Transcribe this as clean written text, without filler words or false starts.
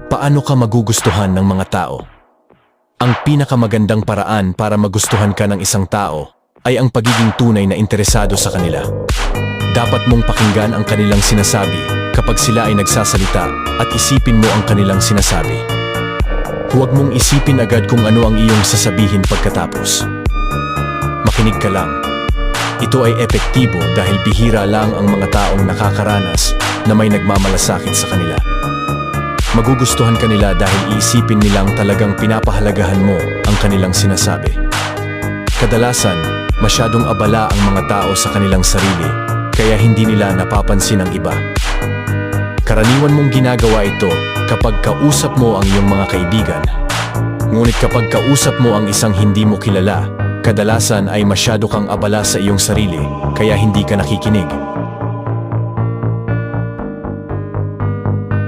Paano ka magugustuhan ng mga tao? Ang pinakamagandang paraan para magustuhan ka ng isang tao ay ang pagiging tunay na interesado sa kanila. Dapat mong pakinggan ang kanilang sinasabi kapag sila ay nagsasalita at isipin mo ang kanilang sinasabi. Huwag mong isipin agad kung ano ang iyong sasabihin pagkatapos. Makinig ka lang. Ito ay epektibo dahil bihira lang ang mga taong nakakaranas na may nagmamalasakit sa kanila. Magugustuhan ka nila dahil iisipin nilang talagang pinapahalagahan mo ang kanilang sinasabi. Kadalasan, masyadong abala ang mga tao sa kanilang sarili, kaya hindi nila napapansin ang iba. Karaniwan mong ginagawa ito kapag kausap mo ang iyong mga kaibigan. Ngunit kapag kausap mo ang isang hindi mo kilala, kadalasan ay masyado kang abala sa iyong sarili, kaya hindi ka nakikinig.